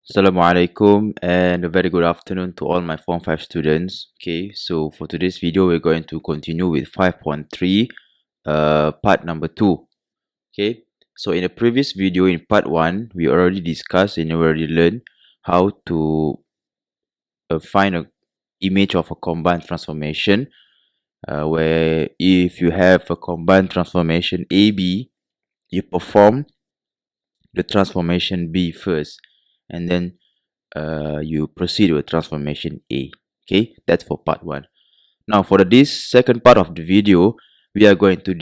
Assalamualaikum and a very good afternoon to all my Form 5 students. Okay, so for today's video, we're going to continue with 5.3, part number 2. Okay, so in the previous video, in part 1, we already discussed and we already learned how to find a image of a combined transformation where if you have a combined transformation AB, you perform the transformation B first and then you proceed with transformation A. Okay, that's for part 1. Now for this second part of the video, we are going to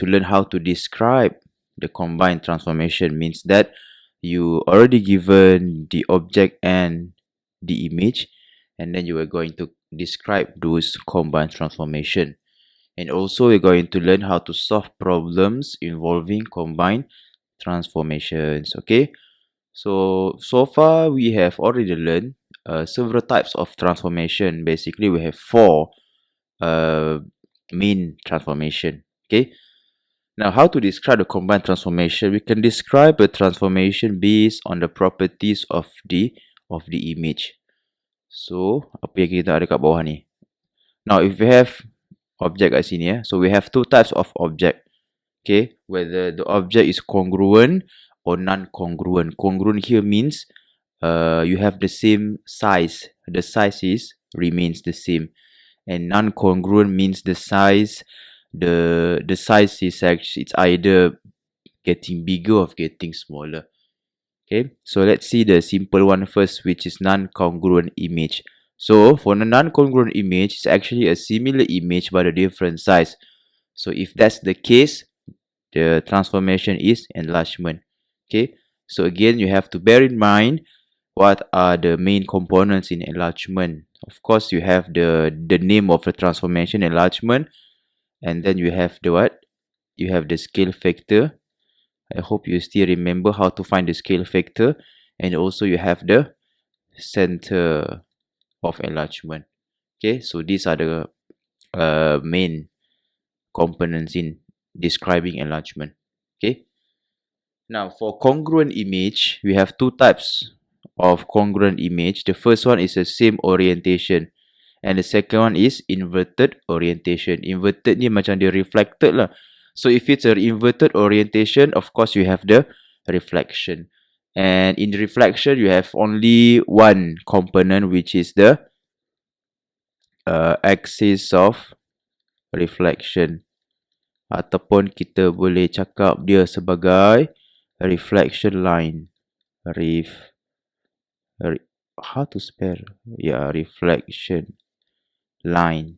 learn how to describe the combined transformation. Means that you already given the object and the image, and then you are going to describe those combined transformation. And also we're going to learn how to solve problems involving combined transformations. Okay, so far we have already learned several types of transformation. Basically, we have 4 uh, main transformation. Okay. Now, how to describe the combined transformation? We can describe a transformation based on the properties of the image. So, apa yang kita ada kat bawah ni? Now, if we have object kat sini, so we have 2 types of object. Okay, whether the object is congruent or non-congruent. Congruent here means you have the same size. The size remains the same, and non-congruent means the size is actually it's either getting bigger or getting smaller. Okay, so let's see the simple one first, which is non-congruent image. So for the non-congruent image, it's actually a similar image but a different size. So if that's the case, the transformation is enlargement. Okay, so again you have to bear in mind what are the main components in enlargement. Of course, you have the name of the transformation, enlargement, and then you have the what? You have the scale factor. I hope you still remember how to find the scale factor, and also you have the center of enlargement. Okay, so these are the main components in describing enlargement. Okay, now for congruent image, we have 2 types of congruent image. The first one is the same orientation, and the second one is inverted orientation. Inverted ni macam dia reflected lah. So if it's an inverted orientation, of course you have the reflection, and in the reflection you have only one component, which is the axis of reflection, ataupun kita boleh cakap dia sebagai reflection line. How to spell? Yeah, reflection line.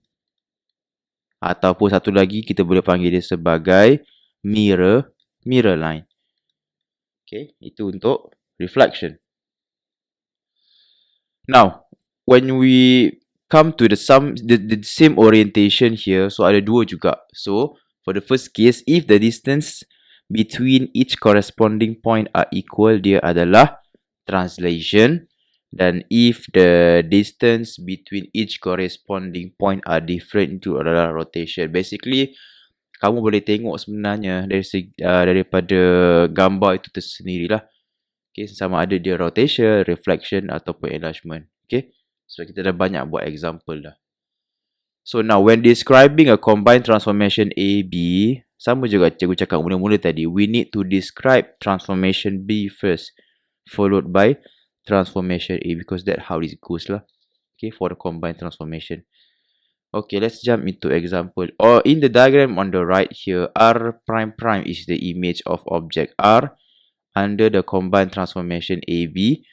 Ataupun satu lagi kita boleh panggil dia sebagai mirror line. Okay, itu untuk reflection. Now, when we come to the same orientation here, so ada dua juga. So, for the first case, if the distance between each corresponding point are equal, dia adalah translation. Dan if the distance between each corresponding point are different, itu adalah rotation. Basically, kamu boleh tengok sebenarnya daripada gambar itu tersendirilah. Okay, sama ada dia rotation, reflection ataupun enlargement. Okay, so kita dah banyak buat example dah. So now when describing a combined transformation AB, sama juga cikgu cakap mula-mula tadi, we need to describe transformation B first, followed by transformation A, because that's how it goes lah. Okay, for the combined transformation. Okay, let's jump into example. Or in the diagram on the right here, R prime prime is the image of object R under the combined transformation AB.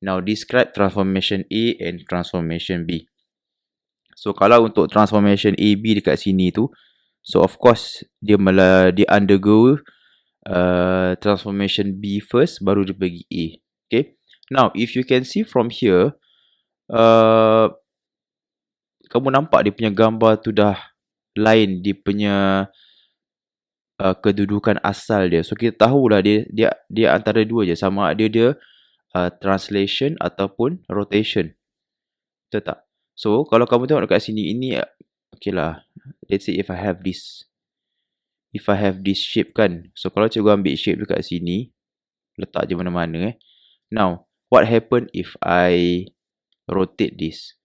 Now describe transformation A and transformation B. So kalau untuk transformation AB dekat sini tu, so of course dia undergo transformation B first, baru dia pergi A. Okay. Now if you can see from here, kamu nampak dia punya gambar tu dah lain dia punya kedudukan asal dia. So kita tahulah dia antara dua je, sama ada dia translation ataupun rotation. Betul tak? So kalau kamu tengok dekat sini, ini okay lah, let's say if I have this shape kan. So kalau cikgu ambil shape dekat sini, letak je mana-mana Now what happen if I rotate this?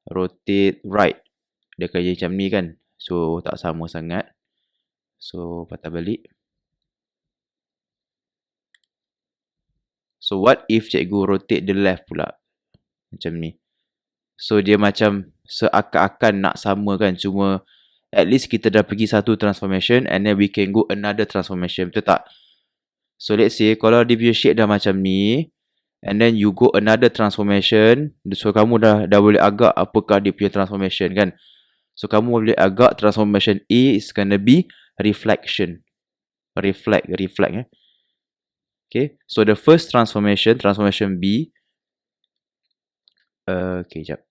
Rotate right. Dia akan jadi macam ni kan. So tak sama sangat. So patah balik. So what if cikgu rotate the left pula? Macam ni. So dia macam seakan-akan nak sama kan. Cuma at least kita dah pergi satu transformation and then we can go another transformation. Betul tak? So let's say kalau dia punya shape dah macam ni and then you go another transformation. So kamu dah boleh agak apakah dia punya transformation kan. So kamu boleh agak transformation A is gonna be reflection. Reflect. Okay. So the first transformation B. Okay, jap.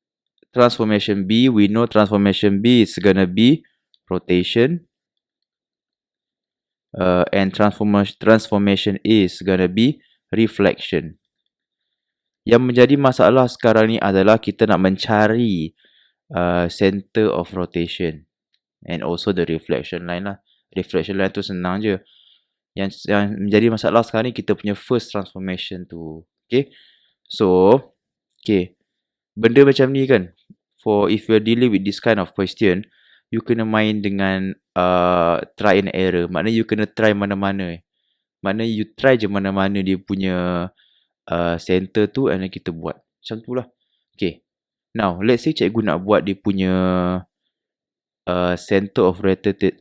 Transformation B, we know transformation B is gonna be rotation. And transformation A is gonna be reflection. Yang menjadi masalah sekarang ni adalah kita nak mencari center of rotation and also the reflection line lah. Reflection line tu senang je. Yang menjadi masalah sekarang ni kita punya first transformation tu. Okay. So, okay. Benda macam ni kan. For if you're dealing with this kind of question, you kena main dengan try and error. Maknanya you kena try mana-mana. Maknanya you try je mana-mana dia punya center tu and then kita buat. Macam tu lah. Okay. Now, let's say cikgu nak buat dia punya center of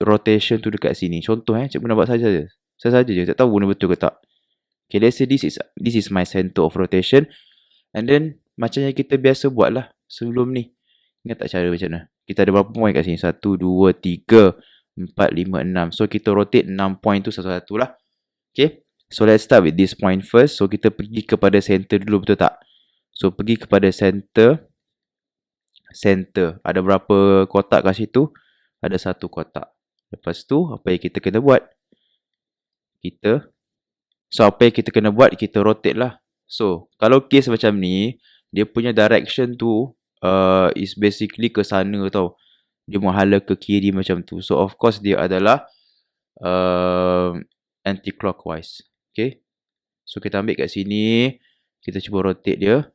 rotation tu dekat sini. Contoh cikgu nak buat saja je. Saya saja je. Tak tahu benda betul ke tak. Okay, let's say this is my center of rotation. And then, macam yang kita biasa buat lah sebelum ni. Ingat tak cara macam mana? Kita ada berapa point kat sini? 1, 2, 3, 4, 5, 6. So, kita rotate 6 point tu satu-satu lah. Okay. So, let's start with this point first. So, kita pergi kepada center dulu, betul tak? So, pergi kepada center. Ada berapa kotak kat situ? Ada satu kotak. Lepas tu, apa yang kita kena buat? Apa yang kita kena buat? Kita rotate lah. So, kalau case macam ni, dia punya direction tu is basically ke sana tau. Dia menghala ke kiri macam tu. So, of course, dia adalah anti-clockwise. Okay. So, kita ambil kat sini. Kita cuba rotate dia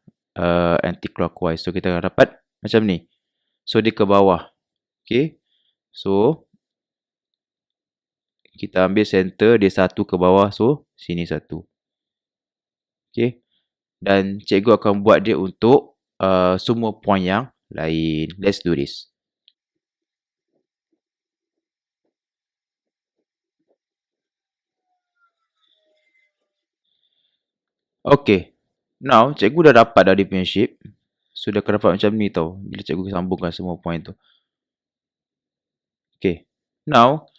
anti-clockwise. So, kita akan dapat macam ni. So, dia ke bawah. Okay. So, kita ambil center, dia satu ke bawah. So, sini satu. Okay. Dan cikgu akan buat dia untuk semua point yang lain. Let's do this. Okay. Now, cikgu dah dapat dah dia punya shape. So, dia akan dapat macam ni tau. Bila cikgu sambungkan semua point tu. Okay. Now,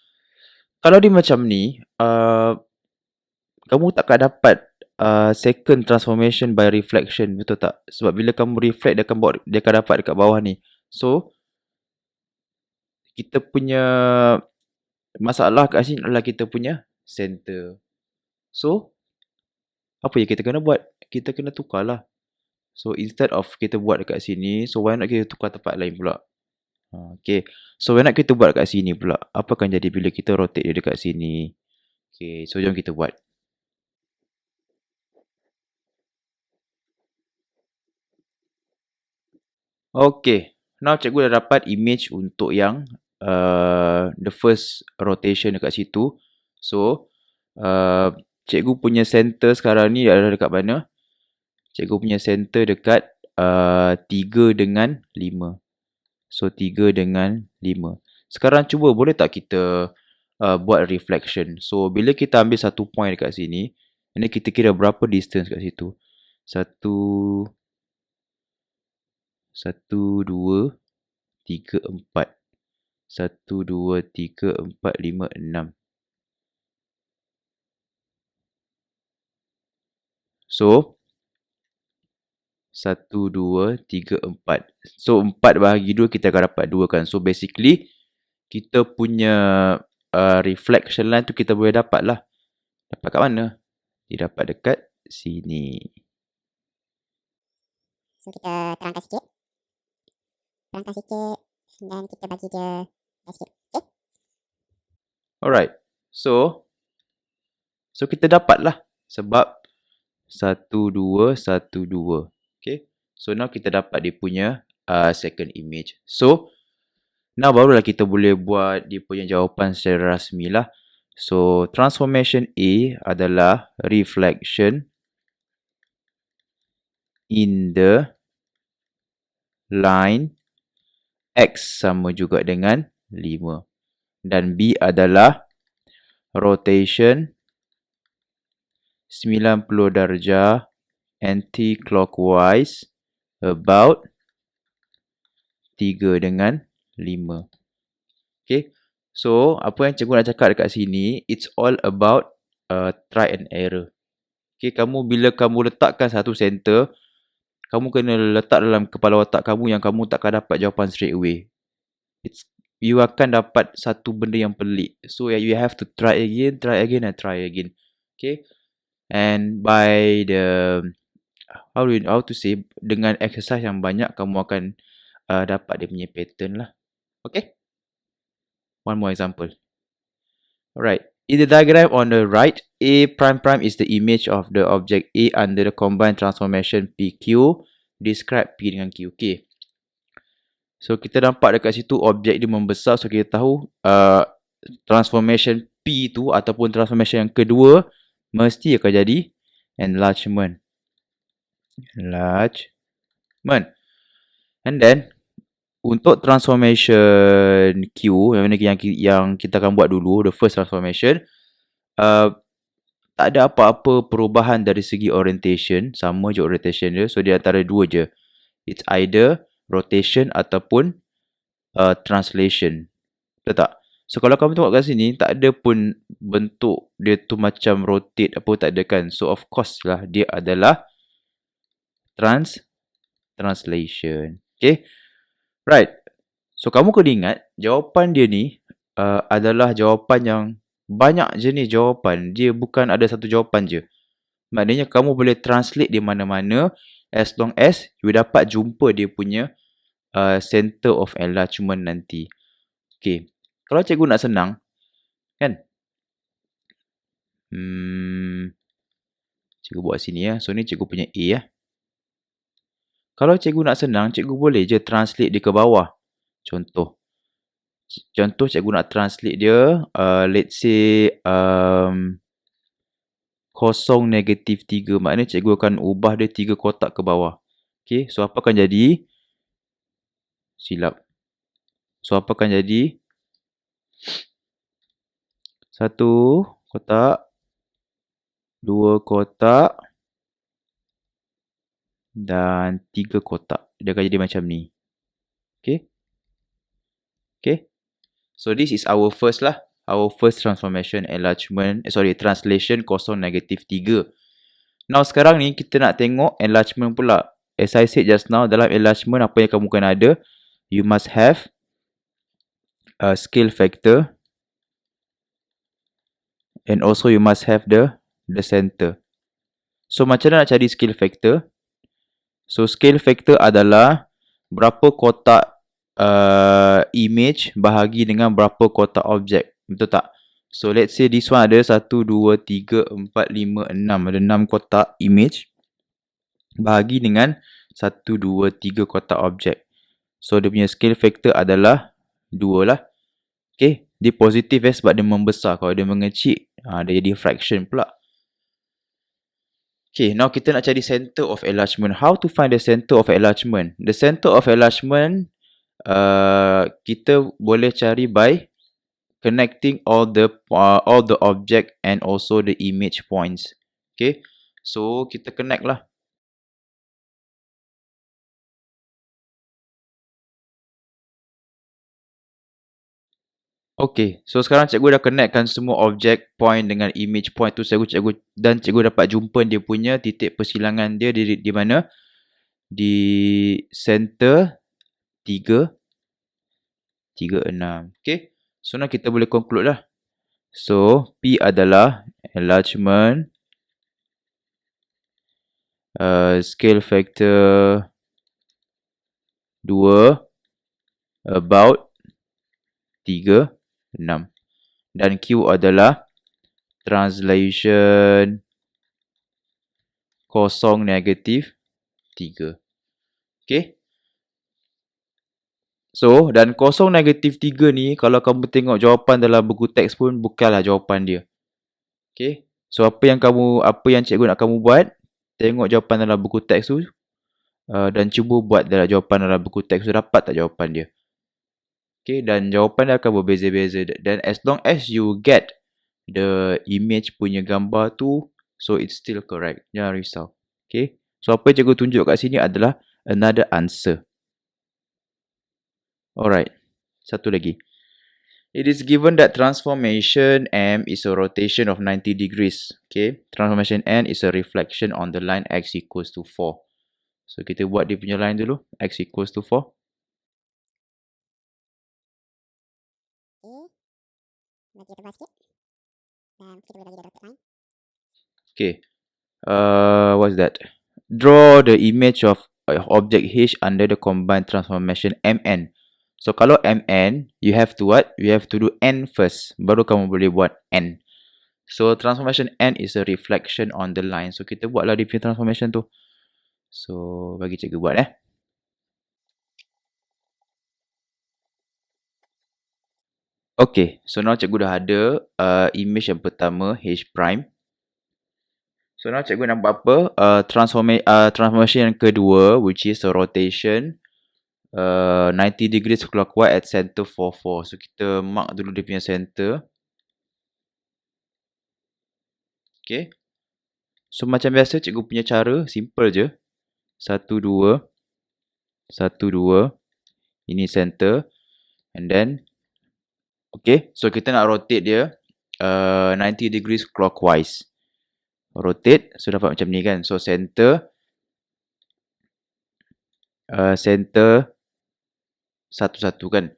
kalau dia macam ni, kamu takkan dapat second transformation by reflection, betul tak? Sebab bila kamu reflect, dia akan dapat dekat bawah ni. So, kita punya masalah kat sini adalah kita punya center. So, apa yang kita kena buat? Kita kena tukar lah. So, instead of kita buat dekat sini, so why not kita tukar tempat lain pula? Okay. So, why not kita buat dekat sini pula? Apa akan jadi bila kita rotate dia dekat sini? Okay. So, jom kita buat. Okay. Now, cikgu dah dapat image untuk yang the first rotation dekat situ. So, cikgu punya center sekarang ni adalah dekat mana? Cikgu punya center dekat 3 dengan 5. So, 3 dengan 5. Sekarang cuba boleh tak kita buat reflection. So, bila kita ambil satu point dekat sini, ini kita kira berapa distance kat situ. 1, 2, 3, 4. 1, 2, 3, 4, 5, 6. So, 1, 2, 3, 4. So, 4 bahagi 2 kita akan dapat 2 kan. So, basically, kita punya reflection line tu kita boleh dapat lah. Dapat kat mana? Dia dapat dekat sini. So, kita terangkan sikit. Dan kita bagi dia sikit. Okay? Alright. So kita dapat lah. Sebab 1, 2, 1, 2. Okay. So now kita dapat dia punya second image. So now barulah kita boleh buat dia punya jawapan secara rasmi lah. So transformation A adalah reflection in the line X sama juga dengan 5. Dan B adalah rotation 90 darjah anti-clockwise about 3 dengan 5. Okay. So, apa yang cikgu nak cakap dekat sini, it's all about try and error. Okay, bila kamu letakkan satu center, kamu kena letak dalam kepala otak kamu yang kamu takkan dapat jawapan straight away. You akan dapat satu benda yang pelik. So, you have to try again and try again. Okay. And by the, how to say, dengan exercise yang banyak, kamu akan dapat dia punya pattern lah. Okay. One more example. Alright. In the diagram on the right, A prime prime is the image of the object A under the combined transformation PQ. Describe P dengan Q. Okay. So, kita nampak dekat situ objek dia membesar. So, kita tahu transformation P tu ataupun transformation yang kedua mesti akan jadi enlargement. And then, untuk transformation Q, yang kita akan buat dulu, the first transformation, tak ada apa-apa perubahan dari segi orientation. Sama je orientation dia. So, dia antara dua je. It's either rotation ataupun translation. Betul tak? So, kalau kamu tengok kat sini, tak ada pun bentuk dia tu macam rotate apa, tak ada kan. So, of course lah, dia adalah translation. Okay. Right. So, kamu kena ingat, jawapan dia ni adalah jawapan yang banyak jenis jawapan. Dia bukan ada satu jawapan je. Maknanya, kamu boleh translate di mana-mana as long as you dapat jumpa dia punya center of enlargement nanti. Okay. Kalau cikgu nak senang, kan? Cikgu buat sini ya. So, ni cikgu punya A ya. Kalau cikgu nak senang, cikgu boleh je translate dia ke bawah. Contoh, cikgu nak translate dia, let's say, 0, -3. Maknanya cikgu akan ubah dia 3 kotak ke bawah. Okay, so apa akan jadi? Silap. So, apa akan jadi? 1 kotak, 2 kotak, dan 3 kotak. Dia akan jadi macam ni. Okay. Okay. So, this is our first lah. Our first transformation translation 0, -3. Now, sekarang ni kita nak tengok enlargement pula. As I said just now, dalam enlargement apa yang kamu kena ada? You must have a scale factor. And also you must have the center. So, macam mana nak cari scale factor? So, scale factor adalah berapa kotak image bahagi dengan berapa kotak objek. Betul tak? So, let's say this one ada 1, 2, 3, 4, 5, 6. Ada 6 kotak image bahagi dengan 1, 2, 3 kotak objek. So, dia punya scale factor adalah 2 lah. Okay. Dia positif sebab dia membesar. Kalau dia mengecil, dia jadi fraction pula. Okay, now kita nak cari center of enlargement. How to find the center of enlargement? The center of enlargement, kita boleh cari by connecting all the object and also the image points. Okay, so kita connect lah. Okay, so sekarang cikgu dah connectkan semua object point dengan image point tu. Cikgu dapat jumpa dia punya titik persilangan dia di mana? Di center 3, 6. Okay, so now kita boleh conclude lah. So, P adalah enlargement, scale factor 2, about 3, 6. Dan Q adalah translation kosong negatif 3. Okay. So, dan kosong negatif 3 ni, kalau kamu tengok jawapan dalam buku teks pun, bukanlah jawapan dia. Okay. So, apa yang cikgu nak kamu buat, tengok jawapan dalam buku teks tu, dan cuba buat dalam jawapan dalam buku teks tu, dapat tak jawapan dia. Okay, dan jawapan dia akan berbeza-beza. Dan as long as you get the image punya gambar tu, so it's still correct. Jangan risau. Okay. So, apa yang cikgu tunjuk kat sini adalah another answer. Alright. Satu lagi. It is given that transformation M is a rotation of 90 degrees. Okay. Transformation N is a reflection on the line X equals to 4. So, kita buat dia punya line dulu. X equals to 4. Bagi tebal sikit. Dan kita boleh bagi dia dotted line. Okay. What's that? Draw the image of object H under the combined transformation Mn. So, kalau Mn, you have to what? You have to do N first. Baru kamu boleh buat N. So, transformation N is a reflection on the line. So, kita buatlah dia punya transformation tu. So, bagi cikgu buat Okay, so now cikgu dah ada image yang pertama, H prime. So, now cikgu nak buat apa? Transformation yang kedua, which is a rotation 90 degrees clockwise at center 4, 4. So, kita mark dulu dia punya center. Okay. So, macam biasa, cikgu punya cara, simple je. 1, 2. 1, 2. Ini center. And then, okay. So, kita nak rotate dia 90 degrees clockwise. Rotate. So, dapat macam ni kan. So, center. Center 1, 1 kan.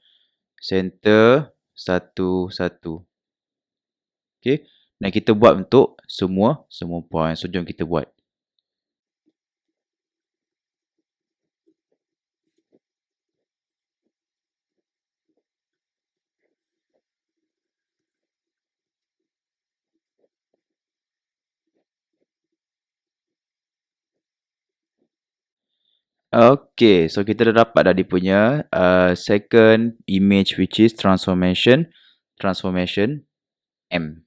Center 1, 1. Okay. Dan kita buat untuk semua point. So, jom kita buat. Okay, so kita dah dapat dah dia punya second image, which is transformation M.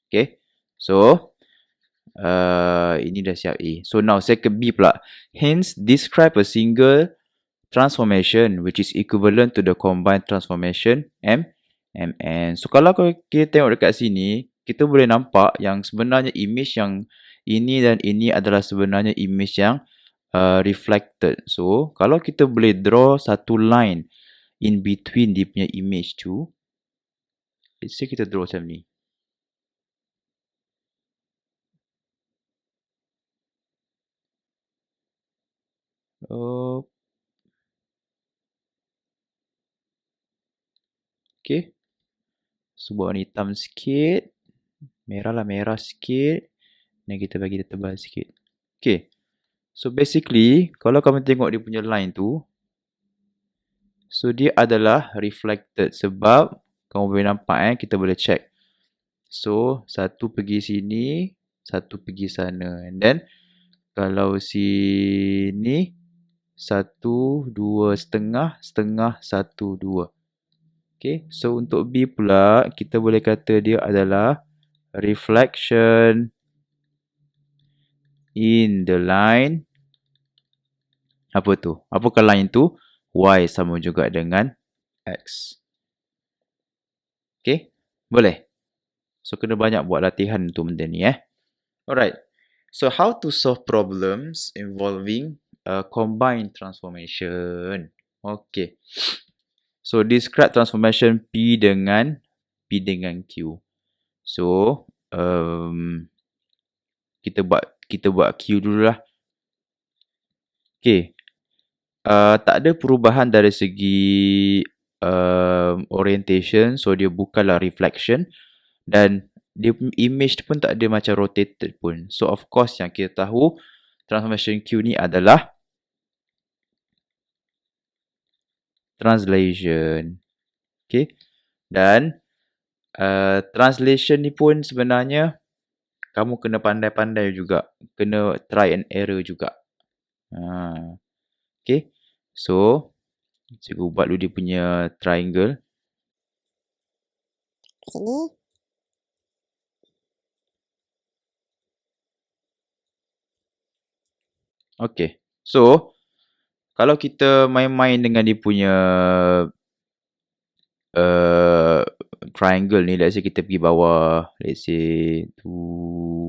Okay, so ini dah siap A. So now second B pula. Hence, describe a single transformation which is equivalent to the combined transformation Mn. So kalau kita tengok dekat sini, kita boleh nampak yang sebenarnya image yang ini dan ini adalah sebenarnya image yang reflected. So, kalau kita boleh draw satu line in between dia punya image tu, let's say kita draw macam ni. Okay. So, buat warna hitam sikit. Merah lah, merah sikit. Dan kita bagi dia tebal sikit. Okay. So, basically, kalau kamu tengok dia punya line tu, so, dia adalah reflected. Sebab, kamu boleh nampak kita boleh check. So, satu pergi sini, satu pergi sana. And then, kalau sini, 1, 2, setengah, setengah, 1, 2. Okay, so untuk B pula, kita boleh kata dia adalah reflection in the line. Apa tu? Apakah line tu? Y sama juga dengan X. Okay, boleh? So, kena banyak buat latihan untuk benda ni Alright. So, how to solve problems involving combined transformation? Okay. So, describe transformation P dengan Q. So, kita buat Q dululah. Okay. Tak ada perubahan dari segi orientation. So, dia bukanlah reflection. Dan dia image pun tak ada macam rotated pun. So, of course yang kita tahu transformation Q ni adalah translation. Okay. Dan translation ni pun sebenarnya kamu kena pandai-pandai juga. Kena try and error juga. Okay. So, cikgu buat dulu dia punya triangle. Kat sini. Okay. So, kalau kita main-main dengan dia punya triangle ni, let's say kita pergi bawah, let's say tu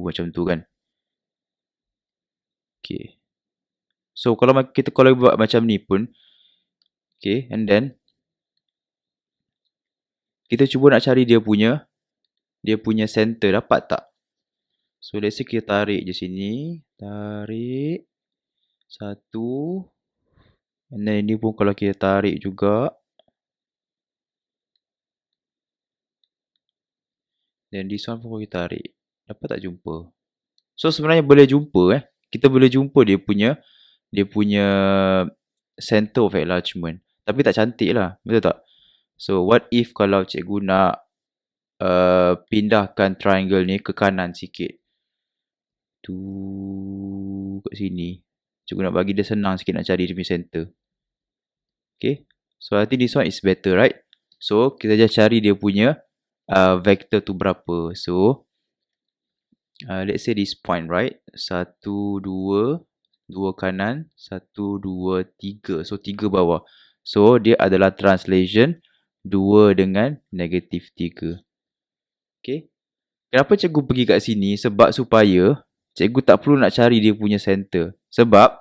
macam tu kan. Okay. So, kalau buat macam ni pun, okay, and then kita cuba nak cari dia punya center, dapat tak? So, let's say kita tarik je sini, tarik satu, and then ini pun kalau kita tarik juga, then this one pun kita tarik, dapat tak jumpa? So, sebenarnya boleh jumpa kita boleh jumpa dia punya center of enlargement. Tapi tak cantik lah, betul tak? So, what if kalau cikgu nak pindahkan triangle ni ke kanan sikit? Tu kat sini. Cikgu nak bagi dia senang sikit nak cari dia punya center. Okay. So, I think this one is better, right? So, kita just cari dia punya vector tu berapa. So, let's say this point, right? 1, 2, 2 kanan, 1, 2, 3. So, 3 bawah. So, dia adalah translation 2 dengan negatif 3. Okay. Kenapa cikgu pergi kat sini? Sebab supaya cikgu tak perlu nak cari dia punya center. Sebab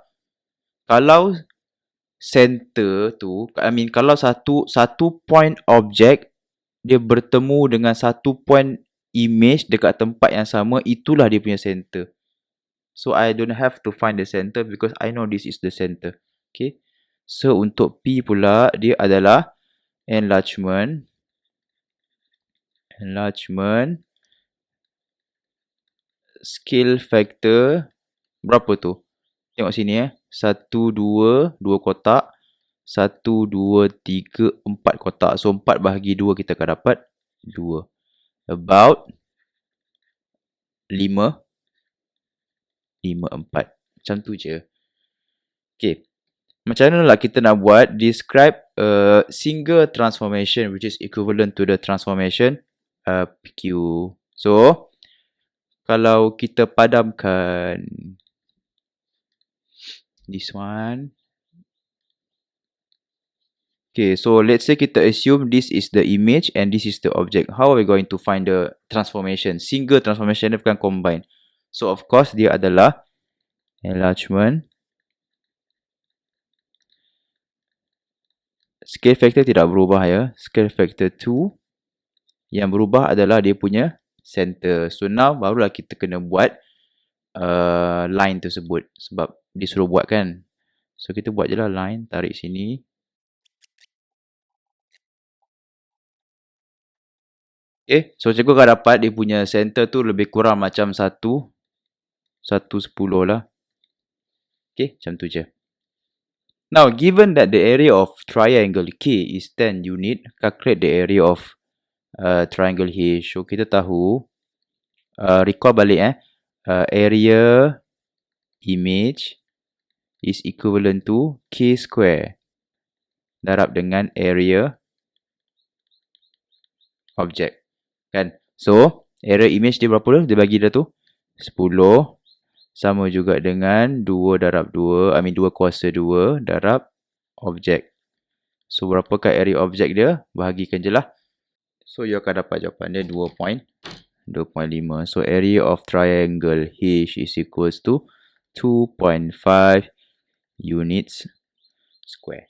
kalau center tu, kalau satu point object dia bertemu dengan satu point image dekat tempat yang sama, itulah dia punya center. So, I don't have to find the center because I know this is the center. Okay. So, untuk P pula, dia adalah enlargement scale factor berapa tu? Tengok sini 1, 2, 2 kotak. 1, 2, 3, 4 kotak. So, 4 bahagi 2 kita akan dapat 2. About 5, 4. Macam tu je. Okay. Macam mana lah kita nak buat describe a single transformation which is equivalent to the transformation PQ. So, kalau kita padamkan this one. Okay, so let's say kita assume this is the image and this is the object. How are we going to find the transformation? Single transformation dia bukan combine. So, of course, dia adalah enlargement. Scale factor tidak berubah ya. Scale factor 2. Yang berubah adalah dia punya center. So, now barulah kita kena buat line tersebut. Sebab dia suruh buat kan. So, kita buat je lah line. Tarik sini. Okay. So, cikgu akan dapat dia punya center tu lebih kurang macam 1/10 lah. Okay. Macam tu je. Now, given that the area of triangle K is 10 unit, calculate the area of triangle H. So, kita tahu, recall balik area image is equivalent to K square darab dengan area object. Kan? So, area image dia berapa dah? Dia bagi dah tu 10. Sama juga dengan 2 darab 2. 2 kuasa 2 darab objek. So, berapakah area objek dia? Bahagikan je lah. So, you akan dapat jawapan dia 2.5. So, area of triangle H is equals to 2.5 units square.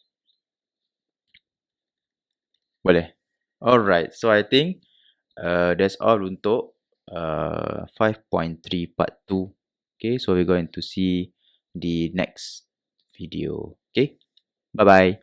Boleh? Alright. So, I think that's all untuk 5.3 part 2. Okay, so we're going to see the next video. Okay, bye-bye.